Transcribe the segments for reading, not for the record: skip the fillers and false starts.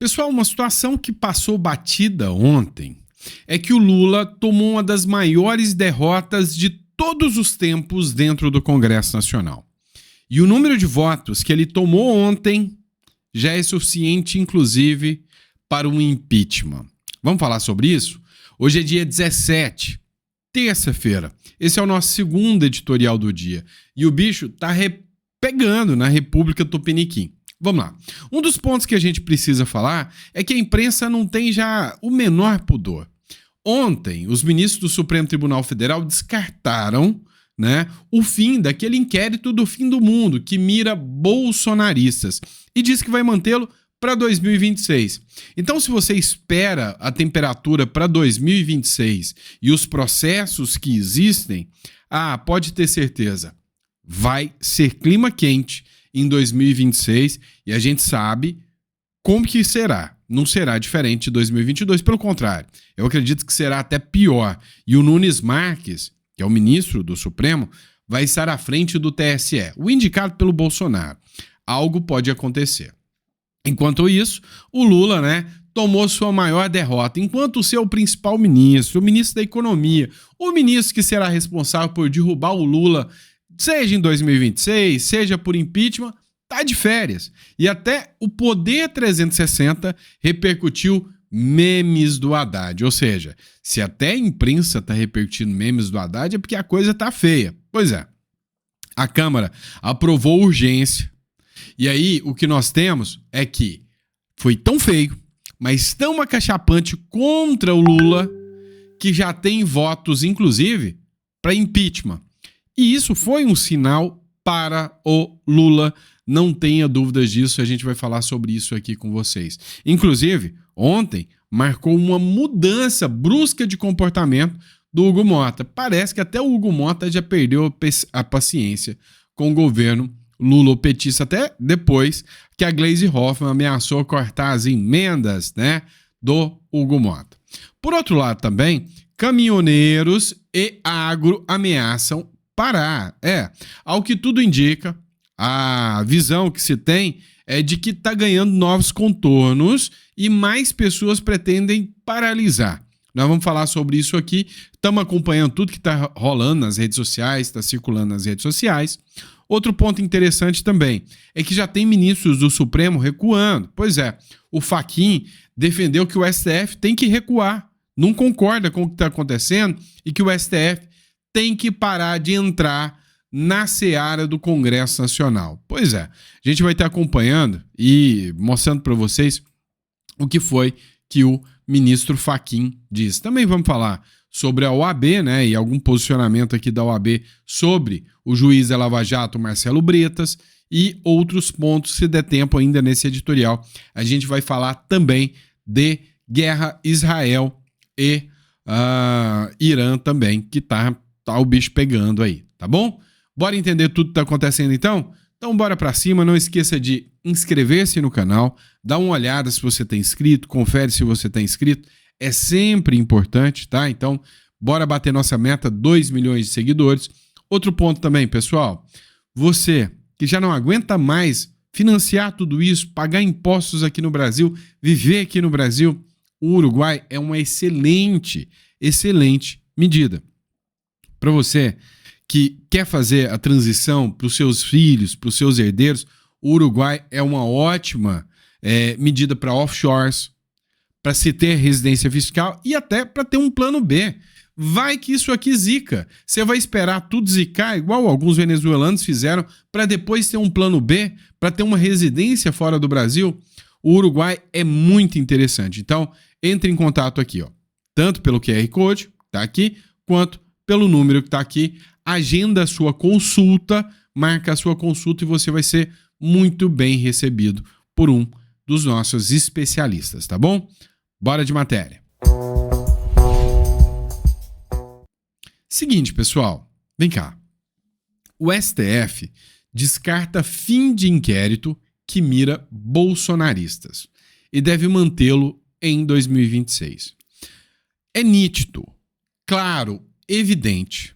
Pessoal, uma situação que passou batida ontem é que o Lula tomou uma das maiores derrotas de todos os tempos dentro do Congresso Nacional. E o número de votos que ele tomou ontem já é suficiente, inclusive, para um impeachment. Vamos falar sobre isso? Hoje é dia 17, terça-feira. Esse é o nosso segundo editorial do dia. E o bicho tá pegando na República Tupiniquim. Vamos lá. Um dos pontos que a gente precisa falar é que a imprensa não tem já o menor pudor. Ontem, os ministros do Supremo Tribunal Federal descartaram, o fim daquele inquérito do fim do mundo que mira bolsonaristas e diz que vai mantê-lo para 2026. Então, se você espera a temperatura para 2026 e os processos que existem, pode ter certeza, vai ser clima quente em 2026 e a gente sabe como que será. Não será diferente de 2022, pelo contrário, eu acredito que será até pior. E o Nunes Marques, que é o ministro do Supremo, vai estar à frente do TSE, o indicado pelo Bolsonaro. Algo pode acontecer. Enquanto isso, o Lula, tomou sua maior derrota, enquanto o seu principal ministro, o ministro da Economia, o ministro que será responsável por derrubar o Lula, seja em 2026, seja por impeachment, tá de férias. E até o Poder 360 repercutiu memes do Haddad. Ou seja, se até a imprensa tá repercutindo memes do Haddad, é porque a coisa tá feia. Pois é, a Câmara aprovou urgência. E aí, o que nós temos é que foi tão feio, mas tão acachapante contra o Lula, que já tem votos, inclusive, para impeachment. E isso foi um sinal para o Lula, não tenha dúvidas disso, a gente vai falar sobre isso aqui com vocês. Inclusive, ontem marcou uma mudança brusca de comportamento do Hugo Mota. Parece que até o Hugo Mota já perdeu a paciência com o governo lulopetista, até depois que a Gleisi Hoffmann ameaçou cortar as emendas, do Hugo Mota. Por outro lado também, caminhoneiros e agro ameaçam parar. Ao que tudo indica, a visão que se tem é de que está ganhando novos contornos e mais pessoas pretendem paralisar. Nós vamos falar sobre isso aqui, estamos acompanhando tudo que está rolando nas redes sociais, está circulando nas redes sociais. Outro ponto interessante também é que já tem ministros do Supremo recuando. Pois é, o Fachin defendeu que o STF tem que recuar, não concorda com o que está acontecendo e que o STF tem que parar de entrar na seara do Congresso Nacional. Pois é, a gente vai estar acompanhando e mostrando para vocês o que foi que o ministro Fachin disse. Também vamos falar sobre a OAB, e algum posicionamento aqui da OAB sobre o juiz da Lava Jato, Marcelo Bretas, e outros pontos, se der tempo ainda nesse editorial. A gente vai falar também de guerra Israel e Irã também, que tá o bicho pegando aí, tá bom? Bora entender tudo que tá acontecendo então? Então bora pra cima, não esqueça de inscrever-se no canal, dá uma olhada se você tá inscrito, confere se você tá inscrito, é sempre importante, tá? Então bora bater nossa meta, 2 milhões de seguidores. Outro ponto também, pessoal, você que já não aguenta mais financiar tudo isso, pagar impostos aqui no Brasil, viver aqui no Brasil, o Uruguai é uma excelente medida. Para você que quer fazer a transição para os seus filhos, para os seus herdeiros, o Uruguai é uma ótima medida para offshores, para se ter residência fiscal e até para ter um plano B. Vai que isso aqui zica. Você vai esperar tudo zicar, igual alguns venezuelanos fizeram, para depois ter um plano B, para ter uma residência fora do Brasil? O Uruguai é muito interessante. Então, entre em contato aqui, tanto pelo QR Code, que está aqui, quanto pelo número que está aqui. Agenda a sua consulta, marca a sua consulta e você vai ser muito bem recebido por um dos nossos especialistas, tá bom? Bora de matéria. Seguinte, pessoal, vem cá. O STF descarta fim de inquérito que mira bolsonaristas e deve mantê-lo em 2026. É nítido, claro, evidente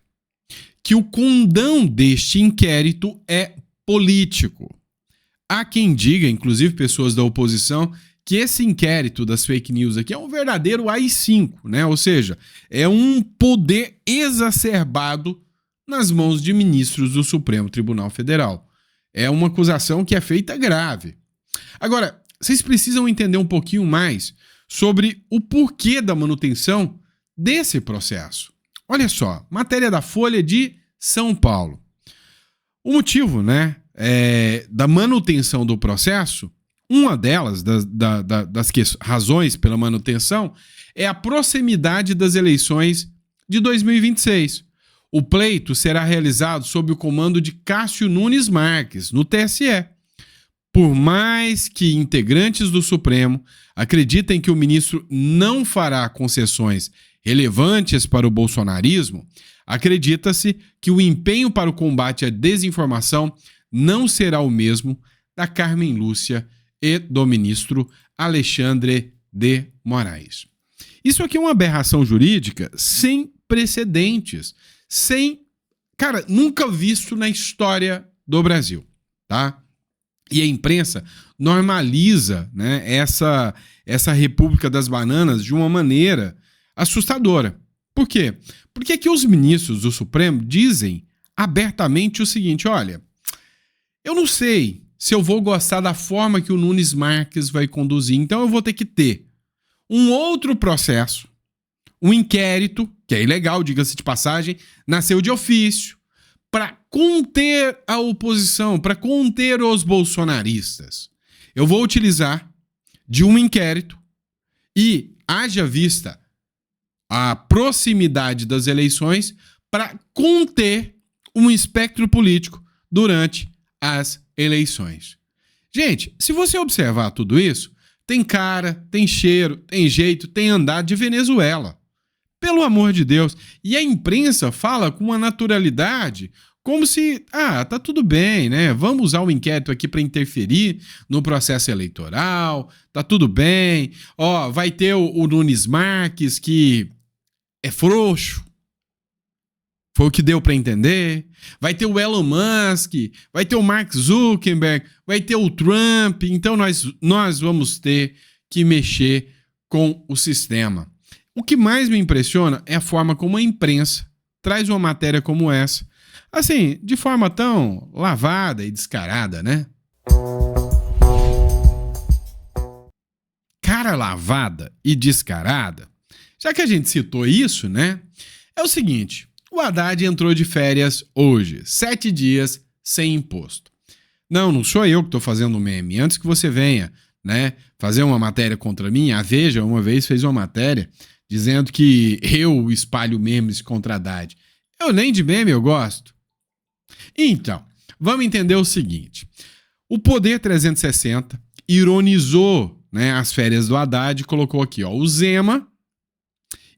que o condão deste inquérito é político. Há quem diga, inclusive pessoas da oposição, que esse inquérito das fake news aqui é um verdadeiro AI-5, né? Ou seja, é um poder exacerbado nas mãos de ministros do Supremo Tribunal Federal. É uma acusação que é feita grave. Agora, vocês precisam entender um pouquinho mais sobre o porquê da manutenção desse processo. Olha só, matéria da Folha de São Paulo. O motivo, né, da manutenção do processo, uma delas, das razões pela manutenção, é a proximidade das eleições de 2026. O pleito será realizado sob o comando de Cássio Nunes Marques, no TSE. Por mais que integrantes do Supremo acreditem que o ministro não fará concessões relevantes para o bolsonarismo, acredita-se que o empenho para o combate à desinformação não será o mesmo da Carmen Lúcia e do ministro Alexandre de Moraes. Isso aqui é uma aberração jurídica sem precedentes, nunca visto na história do Brasil, tá? E a imprensa normaliza, né, essa República das Bananas de uma maneira assustadora. Por quê? Porque aqui os ministros do Supremo dizem abertamente o seguinte: olha, eu não sei se eu vou gostar da forma que o Nunes Marques vai conduzir, então eu vou ter que ter um outro processo, um inquérito, que é ilegal, diga-se de passagem, nasceu de ofício, para conter a oposição, para conter os bolsonaristas. Eu vou utilizar de um inquérito e, haja vista a proximidade das eleições, para conter um espectro político durante as eleições. Gente, se você observar tudo isso, tem cara, tem cheiro, tem jeito, tem andar de Venezuela. Pelo amor de Deus. E a imprensa fala com uma naturalidade como se, tá tudo bem, né? Vamos usar o inquérito aqui para interferir no processo eleitoral, tá tudo bem. Ó, vai ter o Nunes Marques, que é frouxo. Foi o que deu para entender. Vai ter o Elon Musk, vai ter o Mark Zuckerberg, vai ter o Trump. Então nós vamos ter que mexer com o sistema. O que mais me impressiona é a forma como a imprensa traz uma matéria como essa, assim, de forma tão lavada e descarada, né? Cara lavada e descarada. Já que a gente citou isso, né? É o seguinte, o Haddad entrou de férias hoje, 7 dias sem imposto. Não sou eu que estou fazendo meme. Antes que você venha, né, fazer uma matéria contra mim, a Veja uma vez fez uma matéria dizendo que eu espalho memes contra Haddad. Eu nem de meme eu gosto. Então, vamos entender o seguinte. O Poder 360 ironizou, né, as férias do Haddad e colocou aqui, ó, o Zema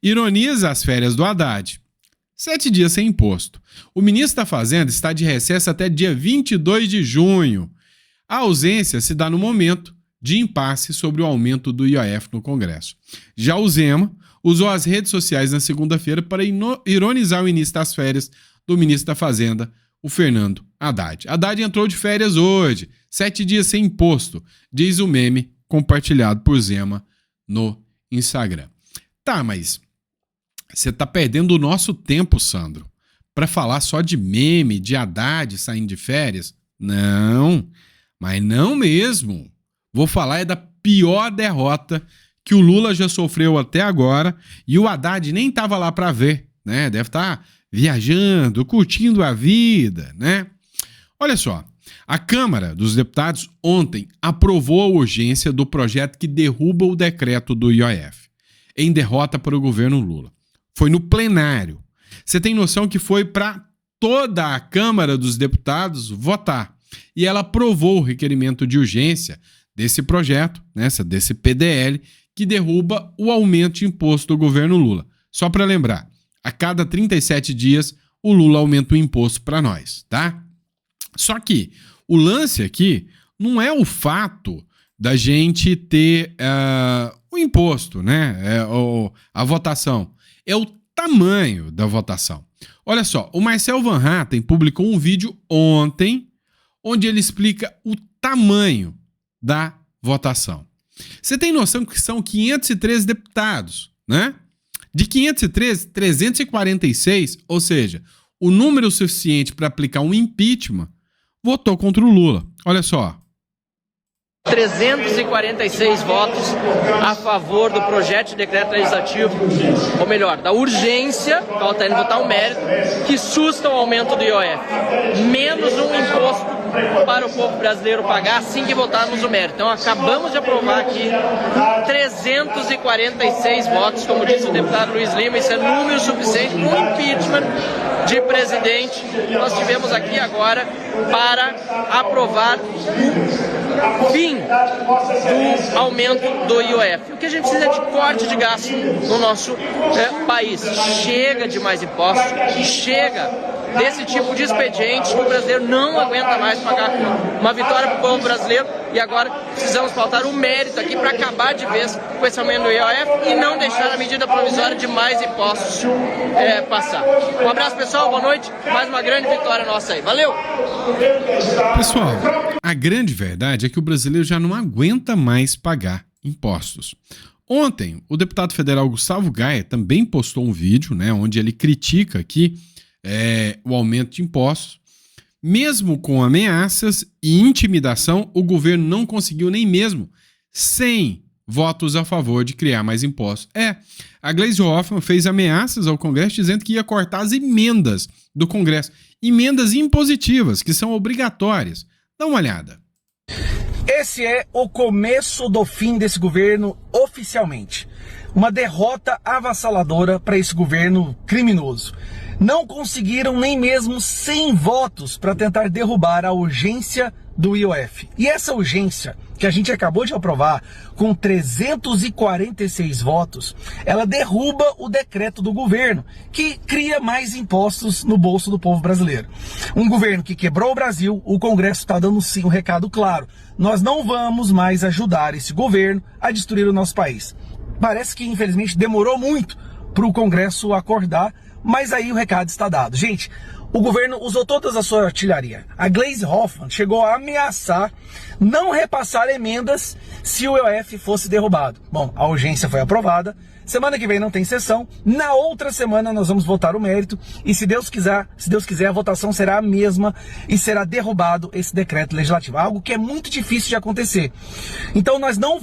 ironiza as férias do Haddad. 7 dias sem imposto. O ministro da Fazenda está de recesso até dia 22 de junho. A ausência se dá no momento de impasse sobre o aumento do IOF no Congresso. Já o Zema usou as redes sociais na segunda-feira para ironizar o início das férias do ministro da Fazenda, o Fernando Haddad. Haddad entrou de férias hoje, 7 dias sem imposto, diz o meme compartilhado por Zema no Instagram. Tá, mas você tá perdendo o nosso tempo, Sandro, para falar só de meme, de Haddad saindo de férias? Não, mas não mesmo. Vou falar da pior derrota que o Lula já sofreu até agora e o Haddad nem estava lá para ver, né? Deve estar viajando, curtindo a vida, né? Olha só, a Câmara dos Deputados ontem aprovou a urgência do projeto que derruba o decreto do IOF, em derrota para o governo Lula. Foi no plenário. Você tem noção que foi para toda a Câmara dos Deputados votar. E ela aprovou o requerimento de urgência desse projeto, desse PDL, que derruba o aumento de imposto do governo Lula. Só para lembrar, a cada 37 dias o Lula aumenta o imposto para nós, tá? Só que o lance aqui não é o fato da gente ter o imposto, né? A votação. É o tamanho da votação. Olha só, o Marcel Van Hatten publicou um vídeo ontem onde ele explica o tamanho da votação. Você tem noção que são 513 deputados, né? De 513, 346, ou seja, o número suficiente para aplicar um impeachment, votou contra o Lula. Olha só. 346 votos a favor do projeto de decreto legislativo, ou melhor, da urgência, falta ainda votar um mérito, que susta o aumento do IOF. Menos um imposto para o povo brasileiro pagar assim que votarmos o mérito. Então acabamos de aprovar aqui 346 votos, como disse o deputado Luiz Lima, isso é número suficiente para um impeachment de presidente. Nós tivemos aqui agora para aprovar o fim do aumento do IOF. O que a gente precisa é de corte de gasto no nosso país. Chega de mais impostos, chega desse tipo de expediente que o brasileiro não aguenta mais pagar. Uma vitória para o povo brasileiro, e agora precisamos pautar o mérito aqui para acabar de vez com esse aumento do IOF e não deixar a medida provisória de mais impostos passar. Um abraço, pessoal, boa noite, mais uma grande vitória nossa aí, valeu! Pessoal, a grande verdade é que o brasileiro já não aguenta mais pagar impostos. Ontem, o deputado federal Gustavo Gaia também postou um vídeo, né, onde ele critica aqui o aumento de impostos. Mesmo com ameaças e intimidação, o governo não conseguiu nem mesmo 100 votos a favor de criar mais impostos. A Gleisi Hoffmann fez ameaças ao Congresso dizendo que ia cortar as emendas do Congresso. Emendas impositivas, que são obrigatórias. Dá uma olhada. Esse é o começo do fim desse governo oficialmente. Uma derrota avassaladora para esse governo criminoso. Não conseguiram nem mesmo 100 votos para tentar derrubar a urgência do IOF. E essa urgência, que a gente acabou de aprovar com 346 votos, ela derruba o decreto do governo, que cria mais impostos no bolso do povo brasileiro. Um governo que quebrou o Brasil, o Congresso está dando sim um recado claro. Nós não vamos mais ajudar esse governo a destruir o nosso país. Parece que, infelizmente, demorou muito para o Congresso acordar, mas aí o recado está dado. Gente, o governo usou toda a sua artilharia. A Gleisi Hoffmann chegou a ameaçar não repassar emendas se o IOF fosse derrubado. Bom, a urgência foi aprovada. Semana que vem não tem sessão. Na outra semana nós vamos votar o mérito. E se Deus quiser, a votação será a mesma e será derrubado esse decreto legislativo. Algo que é muito difícil de acontecer. Então nós não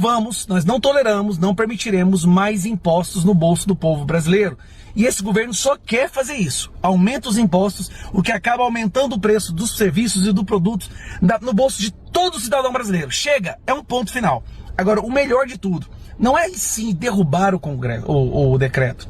toleramos, não permitiremos mais impostos no bolso do povo brasileiro. E esse governo só quer fazer isso. Aumenta os impostos, o que acaba aumentando o preço dos serviços e dos produtos no bolso de todo cidadão brasileiro. Chega, é um ponto final. Agora, o melhor de tudo, não é sim derrubar o decreto.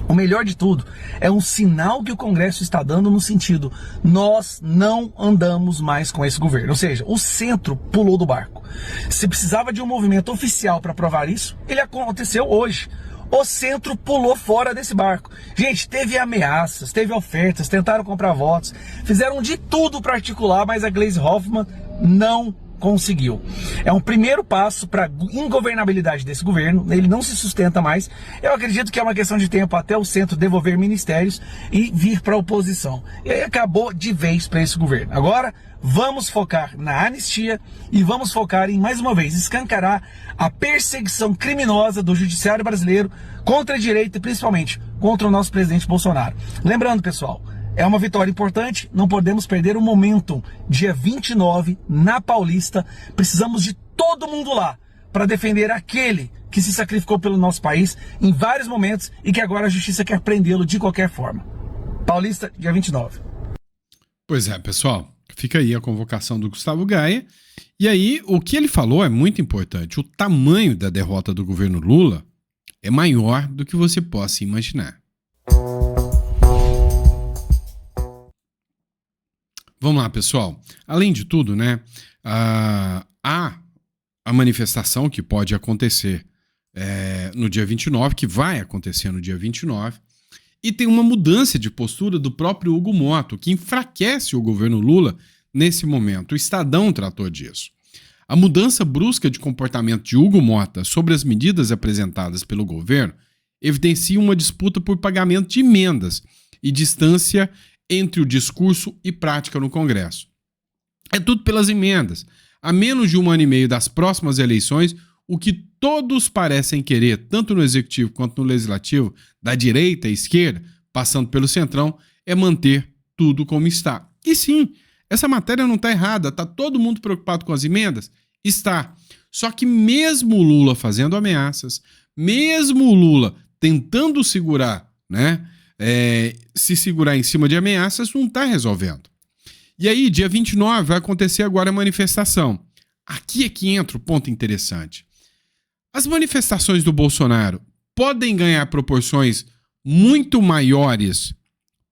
O melhor de tudo é um sinal que o Congresso está dando no sentido: nós não andamos mais com esse governo. Ou seja, o centro pulou do barco. Se precisava de um movimento oficial para aprovar isso, ele aconteceu hoje. O centro pulou fora desse barco. Gente, teve ameaças, teve ofertas, tentaram comprar votos, fizeram de tudo para articular, mas a Gleisi Hoffmann não conseguiu. É um primeiro passo para a ingovernabilidade desse governo. Ele não se sustenta mais. Eu acredito que é uma questão de tempo até o centro devolver ministérios e vir para a oposição. E aí acabou de vez para esse governo. Agora vamos focar na anistia e vamos focar em, mais uma vez, escancarar a perseguição criminosa do judiciário brasileiro contra a direita e principalmente contra o nosso presidente Bolsonaro. Lembrando, pessoal, é uma vitória importante, não podemos perder o momentum. Dia 29, na Paulista, precisamos de todo mundo lá para defender aquele que se sacrificou pelo nosso país em vários momentos e que agora a justiça quer prendê-lo de qualquer forma. Paulista, dia 29. Pois é, pessoal, fica aí a convocação do Gustavo Gaia. E aí, o que ele falou é muito importante. O tamanho da derrota do governo Lula é maior do que você possa imaginar. Vamos lá, pessoal. Além de tudo, né, há a manifestação que pode acontecer no dia 29, que vai acontecer no dia 29, e tem uma mudança de postura do próprio Hugo Motto, que enfraquece o governo Lula nesse momento. O Estadão tratou disso. A mudança brusca de comportamento de Hugo Motto sobre as medidas apresentadas pelo governo evidencia uma disputa por pagamento de emendas e distância entre o discurso e prática no Congresso. É tudo pelas emendas. A menos de um ano e meio das próximas eleições, o que todos parecem querer, tanto no executivo quanto no legislativo, da direita à esquerda, passando pelo centrão, é manter tudo como está. E sim, essa matéria não está errada, está todo mundo preocupado com as emendas? Está. Só que mesmo o Lula fazendo ameaças, mesmo o Lula tentando segurar, né, se segurar em cima de ameaças, não está resolvendo. E aí, dia 29, vai acontecer agora a manifestação. Aqui é que entra o ponto interessante. As manifestações do Bolsonaro podem ganhar proporções muito maiores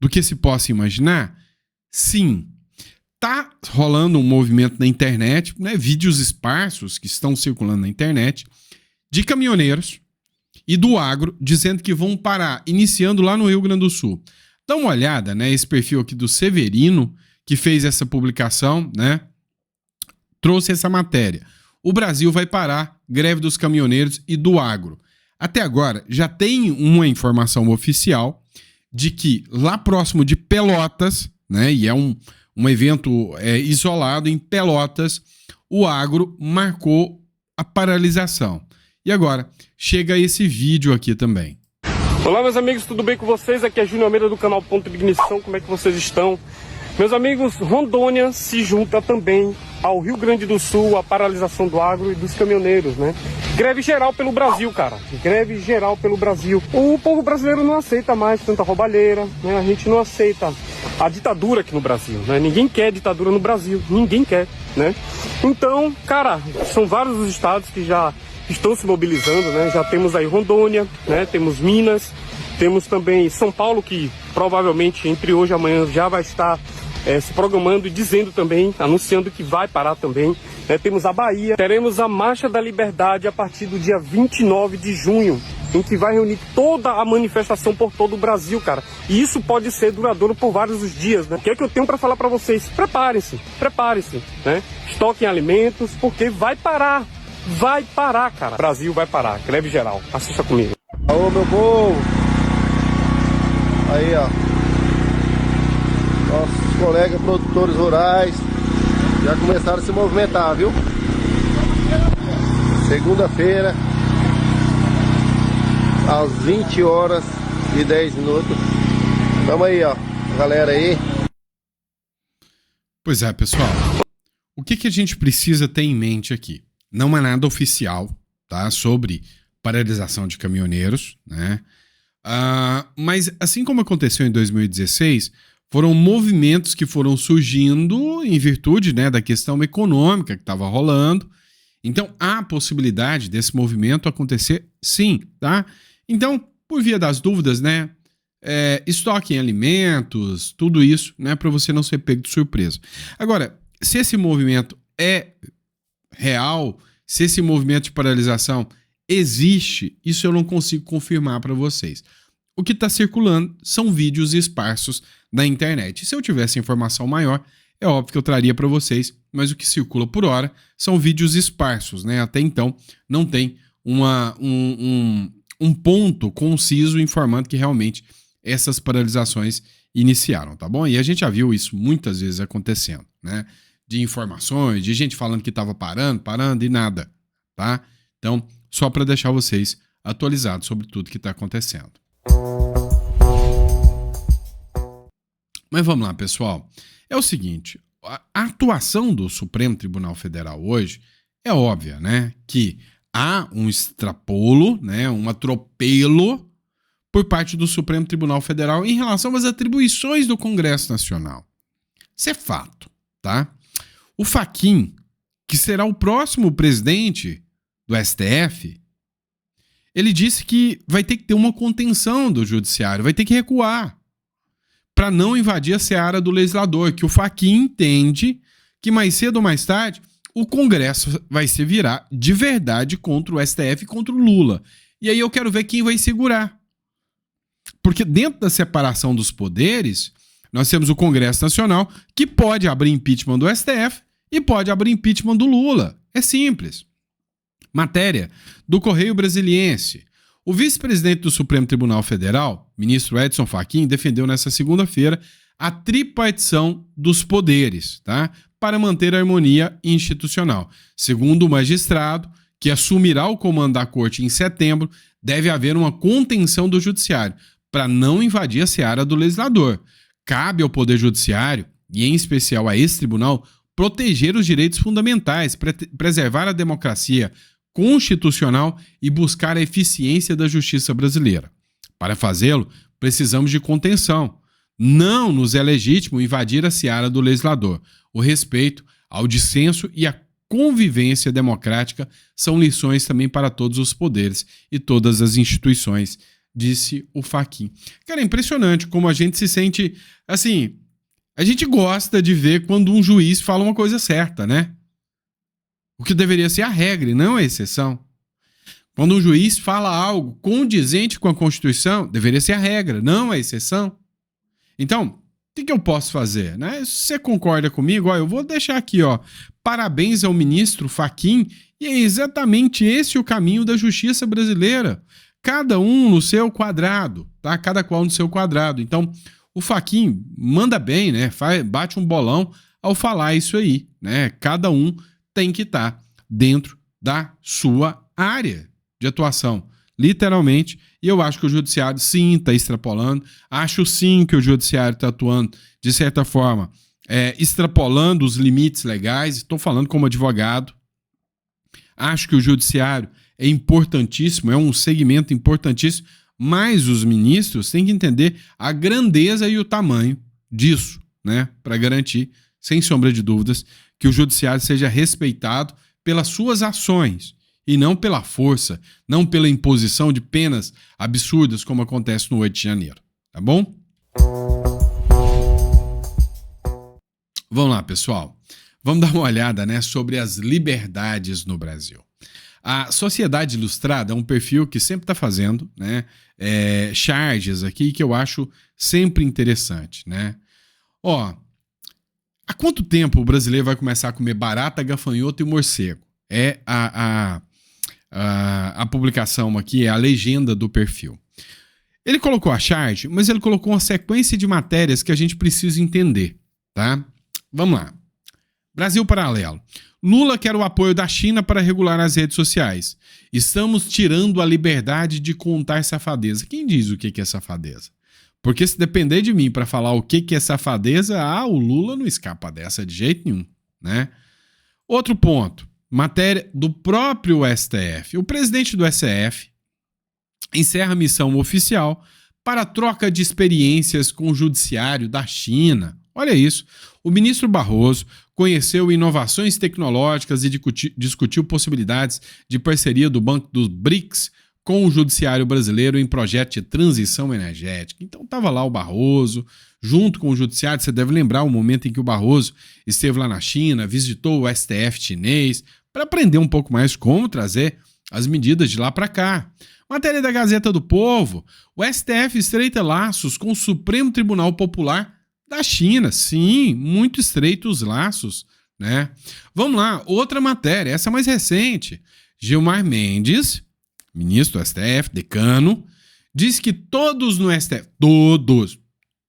do que se possa imaginar? Sim. Tá rolando um movimento na internet, né, vídeos esparsos que estão circulando na internet, de caminhoneiros e do agro dizendo que vão parar, iniciando lá no Rio Grande do Sul. Dá uma olhada, né, esse perfil aqui do Severino, que fez essa publicação, né, trouxe essa matéria. O Brasil vai parar, greve dos caminhoneiros e do agro. Até agora, já tem uma informação oficial de que lá próximo de Pelotas, né, e é um evento isolado em Pelotas, o agro marcou a paralisação. E agora, chega esse vídeo aqui também. Olá, meus amigos, tudo bem com vocês? Aqui é Júnior Almeida do canal Ponto de Ignição, como é que vocês estão? Meus amigos, Rondônia se junta também ao Rio Grande do Sul, a paralisação do agro e dos caminhoneiros, né? Greve geral pelo Brasil, cara. Greve geral pelo Brasil. O povo brasileiro não aceita mais tanta roubalheira, né? A gente não aceita a ditadura aqui no Brasil, né? Ninguém quer ditadura no Brasil, ninguém quer, né? Então, cara, são vários os estados que já estão se mobilizando, né? Já temos aí Rondônia, né? Temos Minas, temos também São Paulo, que provavelmente entre hoje e amanhã já vai estar se programando e dizendo também, anunciando que vai parar também. Temos a Bahia, teremos a Marcha da Liberdade a partir do dia 29 de junho, em que vai reunir toda a manifestação por todo o Brasil, cara. E isso pode ser duradouro por vários dias, né? O que é que eu tenho para falar para vocês? Preparem-se, né? Estoquem alimentos, porque vai parar, cara. O Brasil vai parar, greve geral. Assista comigo. Alô, meu povo. Aí, ó. Nossos colegas produtores rurais já começaram a se movimentar, viu? Segunda-feira, às 20 horas e 10 minutos. Tamo aí, ó, galera aí. Pois é, pessoal. O que a gente precisa ter em mente aqui? Não é nada oficial, tá? Sobre paralisação de caminhoneiros, né? Mas assim como aconteceu em 2016, foram movimentos que foram surgindo em virtude, né, da questão econômica que estava rolando. Então, há a possibilidade desse movimento acontecer sim, tá? Então, por via das dúvidas, né, estoquem alimentos, tudo isso, né, para você não ser pego de surpresa. Agora, se esse movimento é real, se esse movimento de paralisação existe, isso eu não consigo confirmar para vocês. O que está circulando são vídeos esparsos na internet. Se eu tivesse informação maior, é óbvio que eu traria para vocês, mas o que circula por hora são vídeos esparsos, né? Até então não tem um ponto conciso informando que realmente essas paralisações iniciaram, tá bom? E a gente já viu isso muitas vezes acontecendo, né? De informações, de gente falando que estava parando e nada, tá? Então, só para deixar vocês atualizados sobre tudo que está acontecendo. Mas vamos lá, pessoal. É o seguinte, a atuação do Supremo Tribunal Federal hoje é óbvia, né? Que há um extrapolo, né? Um atropelo por parte do Supremo Tribunal Federal em relação às atribuições do Congresso Nacional. Isso é fato, tá? O Fachin, que será o próximo presidente do STF, ele disse que vai ter que ter uma contenção do judiciário, vai ter que recuar para não invadir a seara do legislador, que o Fachin entende que mais cedo ou mais tarde o Congresso vai se virar de verdade contra o STF e contra o Lula. E aí eu quero ver quem vai segurar. Porque dentro da separação dos poderes, nós temos o Congresso Nacional, que pode abrir impeachment do STF e pode abrir impeachment do Lula. É simples. Matéria do Correio Brasiliense. O vice-presidente do Supremo Tribunal Federal, ministro Edson Fachin, defendeu nesta segunda-feira a tripartição dos poderes, tá? Para manter a harmonia institucional. Segundo o magistrado, que assumirá o comando da corte em setembro, deve haver uma contenção do judiciário, para não invadir a seara do legislador. Cabe ao Poder Judiciário, e em especial a esse tribunal, proteger os direitos fundamentais, preservar a democracia constitucional e buscar a eficiência da justiça brasileira. Para fazê-lo, precisamos de contenção. Não nos é legítimo invadir a seara do legislador. O respeito ao dissenso e a convivência democrática são lições também para todos os poderes e todas as instituições, disse o Fachin. Cara, é impressionante como a gente se sente, assim, a gente gosta de ver quando um juiz fala uma coisa certa, né? O que deveria ser a regra e não a exceção. Quando um juiz fala algo condizente com a Constituição, deveria ser a regra, não a exceção. Então, o que eu posso fazer? Né? Se você concorda comigo, ó, eu vou deixar aqui, ó, parabéns ao ministro Fachin, e é exatamente esse o caminho da justiça brasileira. Cada um no seu quadrado, tá? Cada qual no seu quadrado. Então, o Fachin manda bem, né? Bate um bolão ao falar isso aí, né? Cada um tem que estar dentro da sua área de atuação, literalmente. E eu acho que o judiciário, sim, está extrapolando. Acho, sim, que o judiciário está atuando, de certa forma, extrapolando os limites legais. Estou falando como advogado. Acho que o judiciário é importantíssimo, é um segmento importantíssimo, mas os ministros têm que entender a grandeza e o tamanho disso, né? Para garantir, sem sombra de dúvidas, que o judiciário seja respeitado pelas suas ações e não pela força, não pela imposição de penas absurdas como acontece no 8 de janeiro, tá bom? Vamos lá, pessoal. Vamos dar uma olhada, né, sobre as liberdades no Brasil. A Sociedade Ilustrada é um perfil que sempre está fazendo, né, charges aqui que eu acho sempre interessante, né? Ó, há quanto tempo o brasileiro vai começar a comer barata, gafanhoto e morcego? É a publicação aqui, é a legenda do perfil. Ele colocou a charge, mas ele colocou uma sequência de matérias que a gente precisa entender, tá? Vamos lá. Brasil Paralelo. Lula quer o apoio da China para regular as redes sociais. Estamos tirando a liberdade de contar safadeza. Quem diz o que é safadeza? Porque se depender de mim para falar o que é safadeza, o Lula não escapa dessa de jeito nenhum, né? Outro ponto. Matéria do próprio STF. O presidente do STF encerra a missão oficial para a troca de experiências com o judiciário da China. Olha isso. O ministro Barroso conheceu inovações tecnológicas e discutiu possibilidades de parceria do Banco dos BRICS com o judiciário brasileiro em projeto de transição energética. Então estava lá o Barroso, junto com o judiciário. Você deve lembrar o momento em que o Barroso esteve lá na China, visitou o STF chinês, para aprender um pouco mais como trazer as medidas de lá para cá. Matéria da Gazeta do Povo. O STF estreita laços com o Supremo Tribunal Popular da China. Sim, muito estreitos laços, né? Vamos lá, outra matéria, essa mais recente. Gilmar Mendes, ministro do STF, decano, diz que todos no STF,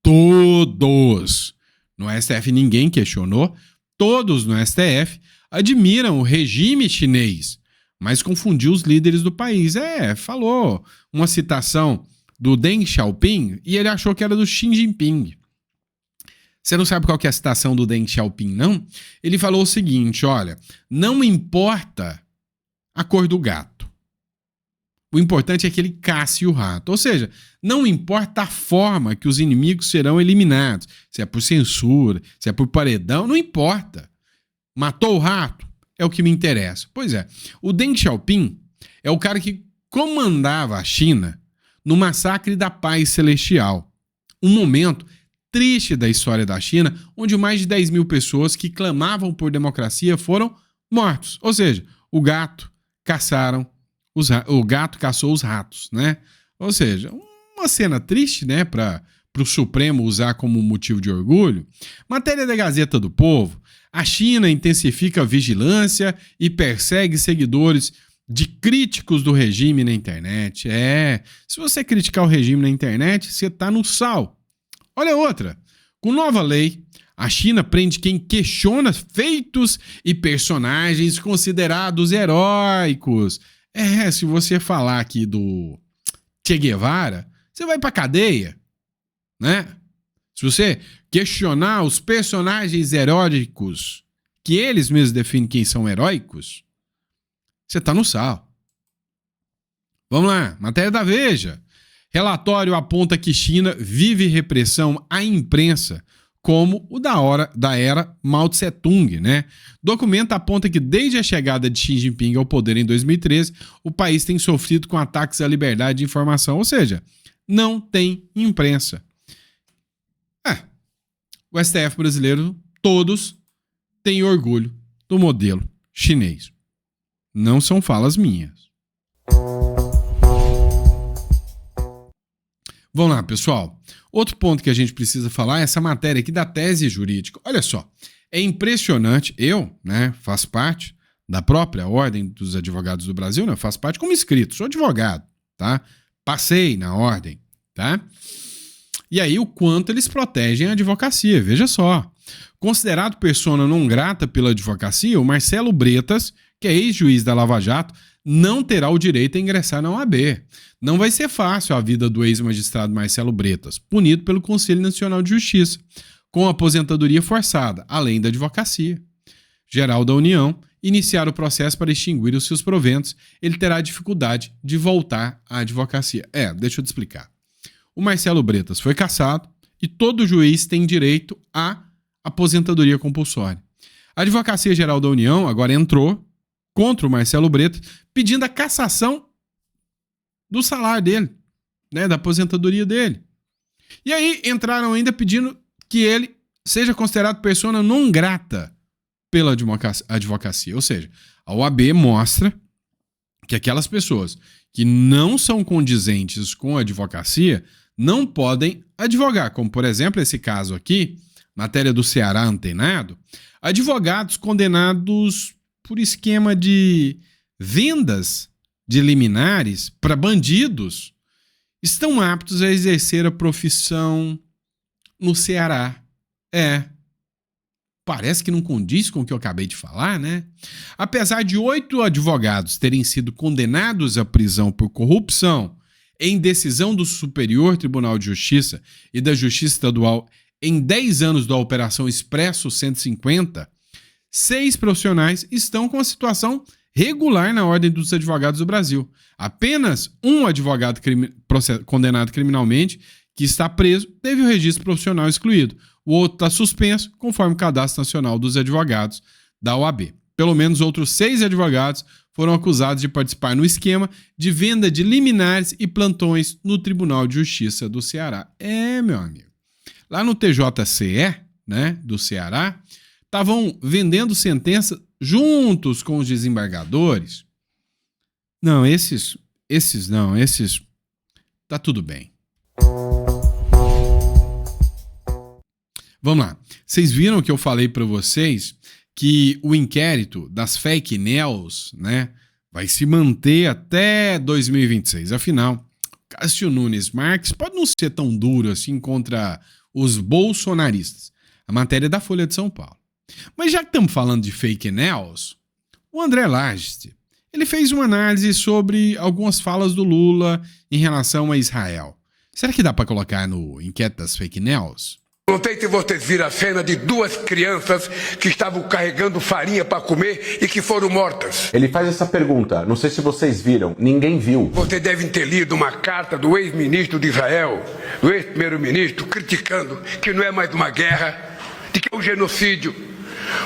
todos, no STF ninguém questionou, todos no STF admiram o regime chinês, mas confundiu os líderes do país. Falou uma citação do Deng Xiaoping e ele achou que era do Xi Jinping. Você não sabe qual que é a citação do Deng Xiaoping, não? Ele falou o seguinte, olha, não importa a cor do gato. O importante é que ele casse o rato. Ou seja, não importa a forma que os inimigos serão eliminados. Se é por censura, se é por paredão, não importa. Matou o rato? É o que me interessa. Pois é, o Deng Xiaoping é o cara que comandava a China no massacre da Paz Celestial. Um momento triste da história da China, onde mais de 10 mil pessoas que clamavam por democracia foram mortos. Ou seja, o gato caçou os ratos, né? Ou seja, uma cena triste, né, para o Supremo usar como motivo de orgulho. Matéria da Gazeta do Povo. A China intensifica a vigilância e persegue seguidores de críticos do regime na internet. Se você criticar o regime na internet, você está no sal. Olha outra. Com nova lei, A China prende quem questiona feitos e personagens considerados heróicos. Se você falar aqui do Che Guevara, você vai pra cadeia, né? Se você questionar os personagens heróicos, que eles mesmos definem quem são heróicos, você tá no sal. Vamos lá, matéria da Veja. Relatório aponta que China vive repressão à imprensa como o da era Mao Tse-tung, né? Documento aponta que desde a chegada de Xi Jinping ao poder em 2013, o país tem sofrido com ataques à liberdade de informação, ou seja, não tem imprensa. O STF brasileiro, todos têm orgulho do modelo chinês. Não são falas minhas. Vamos lá, pessoal. Outro ponto que a gente precisa falar é essa matéria aqui da tese jurídica. Olha só, é impressionante. Eu, faço parte da própria Ordem dos Advogados do Brasil, faço parte como inscrito, sou advogado, tá? Passei na ordem, tá? E aí o quanto eles protegem a advocacia, veja só. Considerado persona não grata pela advocacia, o Marcelo Bretas, que é ex-juiz da Lava Jato, não terá o direito a ingressar na OAB. Não vai ser fácil a vida do ex-magistrado Marcelo Bretas, punido pelo Conselho Nacional de Justiça, com aposentadoria forçada, além da advocacia geral da União, iniciar o processo para extinguir os seus proventos, ele terá dificuldade de voltar à advocacia. Deixa eu te explicar. O Marcelo Bretas foi cassado e todo juiz tem direito à aposentadoria compulsória. A Advocacia Geral da União agora entrou contra o Marcelo Bretas, pedindo a cassação do salário dele, da aposentadoria dele. E aí entraram ainda pedindo que ele seja considerado persona não grata pela advocacia. Ou seja, a OAB mostra que aquelas pessoas que não são condizentes com a advocacia não podem advogar, como por exemplo esse caso aqui, matéria do Ceará Antenado, advogados condenados por esquema de vendas de liminares para bandidos estão aptos a exercer a profissão no Ceará. Parece que não condiz com o que eu acabei de falar, né? Apesar de 8 advogados terem sido condenados à prisão por corrupção em decisão do Superior Tribunal de Justiça e da Justiça Estadual em 10 anos da Operação Expresso 150, 6 profissionais estão com a situação regular na Ordem dos Advogados do Brasil. Apenas um advogado condenado criminalmente, que está preso, teve o registro profissional excluído. O outro está suspenso, conforme o Cadastro Nacional dos Advogados da OAB. Pelo menos outros 6 advogados foram acusados de participar no esquema de venda de liminares e plantões no Tribunal de Justiça do Ceará. Meu amigo. Lá no TJCE, do Ceará, estavam vendendo sentença juntos com os desembargadores. Não, esses tá tudo bem. Vamos lá. Vocês viram que eu falei para vocês que o inquérito das fake news, vai se manter até 2026. Afinal, Cássio Nunes Marques pode não ser tão duro assim contra os bolsonaristas. A matéria é da Folha de São Paulo. Mas já que estamos falando de fake news, o André Lages, ele fez uma análise sobre algumas falas do Lula em relação a Israel. Será que dá para colocar no inquérito das fake news? Não sei se vocês viram a cena de 2 crianças que estavam carregando farinha para comer e que foram mortas. Ele faz essa pergunta, não sei se vocês viram, ninguém viu. Vocês devem ter lido uma carta do ex-ministro de Israel, do ex-primeiro-ministro, criticando que não é mais uma guerra, de que é um genocídio.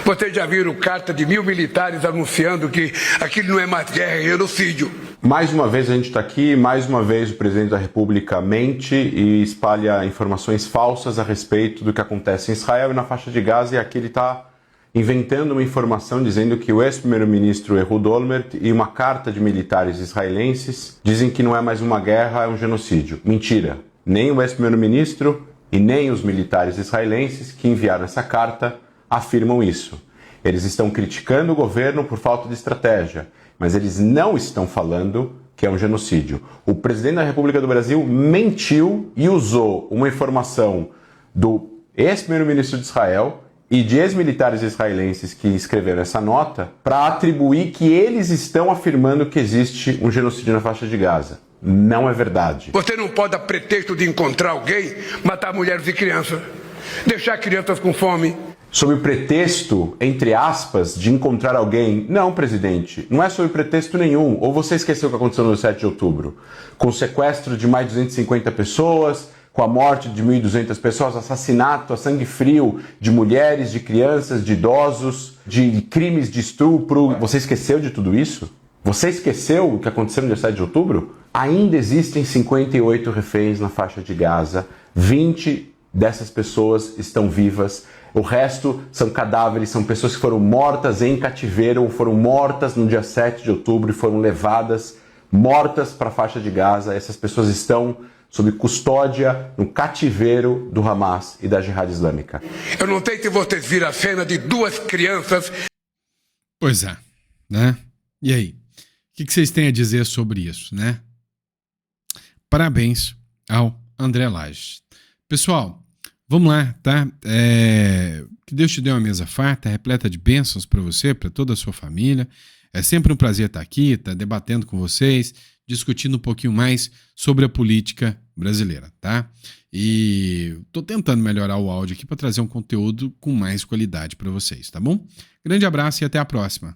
Vocês já viram carta de 1000 militares anunciando que aquilo não é mais guerra, é genocídio. Mais uma vez a gente está aqui, mais uma vez o presidente da República mente e espalha informações falsas a respeito do que acontece em Israel e na faixa de Gaza, e aqui ele está inventando uma informação dizendo que o ex-primeiro-ministro Ehud Olmert e uma carta de militares israelenses dizem que não é mais uma guerra, é um genocídio. Mentira. Nem o ex-primeiro-ministro e nem os militares israelenses que enviaram essa carta afirmam isso. Eles estão criticando o governo por falta de estratégia, mas eles não estão falando que é um genocídio. O presidente da República do Brasil mentiu e usou uma informação do ex-primeiro-ministro de Israel e de ex-militares israelenses que escreveram essa nota para atribuir que eles estão afirmando que existe um genocídio na faixa de Gaza. Não é verdade. Você não pode, a pretexto de encontrar alguém, matar mulheres e crianças, deixar crianças com fome. Sob o pretexto, entre aspas, de encontrar alguém. Não, presidente, não é sob pretexto nenhum. Ou você esqueceu o que aconteceu no 7 de outubro? Com o sequestro de mais de 250 pessoas, com a morte de 1.200 pessoas, assassinato a sangue frio de mulheres, de crianças, de idosos, de crimes de estupro. Você esqueceu de tudo isso? Você esqueceu o que aconteceu no dia 7 de outubro? Ainda existem 58 reféns na faixa de Gaza, 20 dessas pessoas estão vivas, o resto são cadáveres, são pessoas que foram mortas em cativeiro, ou foram mortas no dia 7 de outubro e foram levadas mortas para a faixa de Gaza. Essas pessoas estão sob custódia no cativeiro do Hamas e da Jihad Islâmica. Eu não sei se vocês viram a cena de duas crianças. Pois é, né? E aí? O que vocês têm a dizer sobre isso, né? Parabéns ao André Lages. Pessoal, vamos lá, tá? Que Deus te dê uma mesa farta, repleta de bênçãos para você, para toda a sua família. É sempre um prazer estar aqui, estar debatendo com vocês, discutindo um pouquinho mais sobre a política brasileira, tá? E tô tentando melhorar o áudio aqui para trazer um conteúdo com mais qualidade para vocês, tá bom? Grande abraço e até a próxima.